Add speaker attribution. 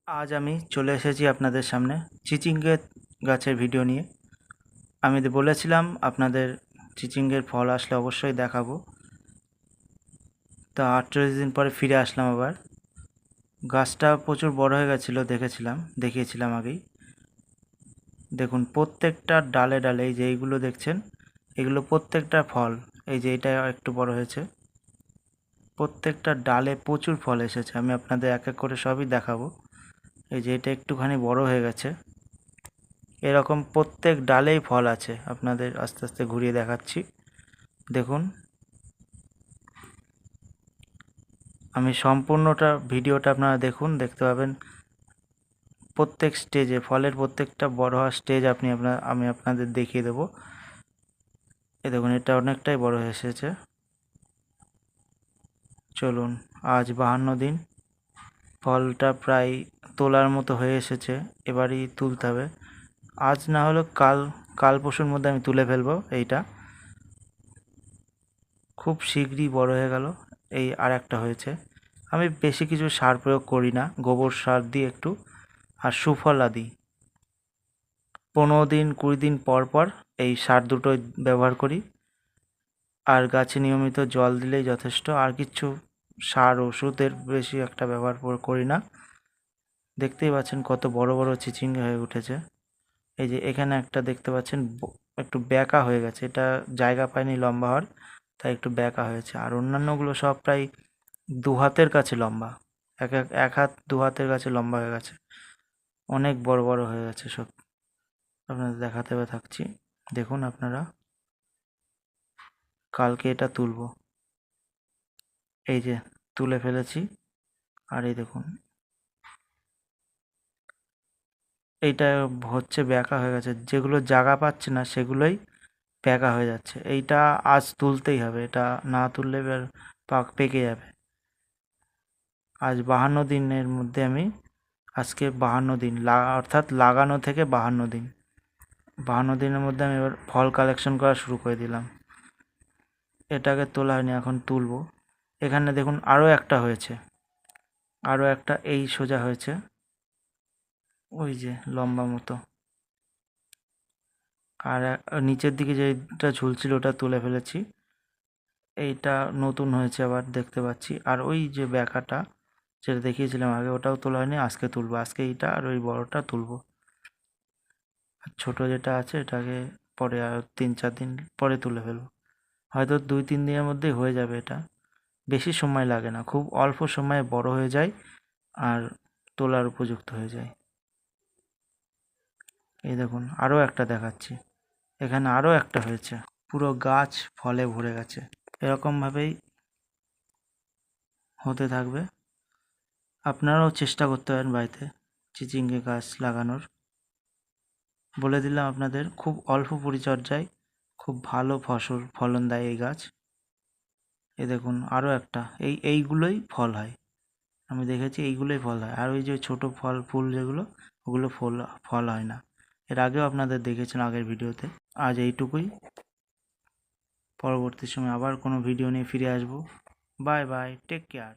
Speaker 1: আজ আমি চলে এসেছি আপনাদের সামনে চিচিঙ্গা গাছের ভিডিও নিয়ে। আমি বলেছিলাম আপনাদের চিচিঙ্গের ফল আসলে অবশ্যই দেখাবো। তা 38 দিন পরে ফিরে আসলাম আবার। গাছটা প্রচুর বড় হয়ে গেছিলো, দেখিয়েছিলাম আগেই। দেখুন প্রত্যেকটা ডালে ডালে এই যে এইগুলো দেখছেন, এগুলো প্রত্যেকটা ফল। এই যে এটা একটু বড় হয়েছে, প্রত্যেকটা ডালে প্রচুর ফল এসেছে। আমি আপনাদের এক এক করে সবই দেখাবো। এই যে এটা একটুখানি বড় হয়ে গেছে, এরকম প্রত্যেক ডালেই ফল আছে। আপনাদের আস্তে আস্তে ঘুরিয়ে দেখাচ্ছি, দেখুন। আমি সম্পূর্ণটা ভিডিওটা আপনারা দেখুন, দেখতে পাবেন প্রত্যেক স্টেজে ফলের প্রত্যেকটা বড় হওয়ার স্টেজ আমি আপনাদের দেখিয়ে দেবো। এ দেখুন এটা অনেকটাই বড় হয়ে এসেছে। চলুন, আজ 52 দিন, ফলটা প্রায় তোলার মতো হয়ে এসেছে। এবারই তুলতে হবে, আজ না হলে কাল পরশুর মধ্যে আমি তুলে ফেলবো। এইটা খুব শীঘ্রই বড় হয়ে গেল। এই আর একটা হয়েছে। আমি বেশি কিছু সার প্রয়োগ করি না, গোবর সার দিই একটু, আর সুফলা দিই। 15 দিন 20 দিন পর পর এই সার দুটোই ব্যবহার করি। আর গাছে নিয়মিত জল দিলেই যথেষ্ট, আর কিছু সার ওষুধের বেশি একটা ব্যবহার করি না। দেখতেই পাচ্ছেন কত বড় বড় চিচিঙ্গা হয়ে উঠেছে। এই যে এখানে একটা দেখতে পাচ্ছেন একটু ব্যাকা হয়ে গেছে, এটা জায়গা পায়নি লম্বা হওয়ার, তাই একটু ব্যাকা হয়েছে। আর অন্যান্যগুলো সব প্রায় 2 হাতের কাছে লম্বা, এক হাত 2 হাতের কাছে লম্বা হয়ে গেছে, অনেক বড় বড় হয়ে গেছে সব। আপনাদের দেখাতে থাকছি, দেখুন আপনারা। কালকে এটা তুলবো, এই যে তুলে ফেলেছি। আর এই দেখুন এইটা হচ্ছে ব্যাকা হয়ে গেছে, যেগুলো জায়গা পাচ্ছে না সেগুলোই ব্যাকা হয়ে যাচ্ছে। এইটা আজ তুলতেই হবে, এটা না তুললে এবার পেকে যাবে। আজ 52 দিনের মধ্যে আমি, আজকে 52 দিন অর্থাৎ লাগানো থেকে 52 দিন, 52 দিনের মধ্যে আমি এবার ফল কালেকশন করা শুরু করে দিলাম। এটাকে তোলা হয়নি, এখন তুলবো। এখানে দেখুন আরও একটা হয়েছে, আরও একটা এই সোজা হয়েছে, ওই যে লম্বা মতো। আর নিচের দিকে যেটা ঝুলছিল ওটা তুলে ফেলেছি। এইটা নতুন হয়েছে আবার দেখতে পাচ্ছি। আর ওই যে ব্যাকাটা যেটা দেখিয়েছিলাম আগে, ওটাও তোলা হয়নি, আজকে তুলবো। আজকে এইটা আর ওই বড়টা তুলবো। আর ছোটো যেটা আছে এটাকে পরে আর 3-4 দিন পরে তুলে ফেলবো। হয়তো 2-3 দিনের মধ্যেই হয়ে যাবে। এটা বেশি সময় লাগে না, খুব অল্প সময়ে বড় হয়ে যায় আর তোলার উপযুক্ত হয়ে যায়। এই দেখুন আরও একটা দেখাচ্ছি, এখানে আরও একটা হয়েছে, পুরো গাছ ফলে ভরে গেছে। এরকমভাবেই হতে থাকবে। আপনারাও চেষ্টা করতে পারেন বাড়িতে চিচিঙ্গা গাছ লাগানোর। বলে দিলাম আপনাদের, খুব অল্প পরিচর্যায় খুব ভালো ফলন দেয় এই গাছ। এই দেখুন আরও একটা, এইগুলোই ফল হয়, আমি দেখেছি এইগুলোই ফল হয়। আর ওই যে ছোটো ফুল যেগুলো, ওগুলো ফল হয় না। এর আগেও আপনাদের দেখেছেন আগের ভিডিওতে। আজ এইটুকুই, পরবর্তী সময় আবার কোনো ভিডিও নিয়ে ফিরে আসবো। Bye bye, take care.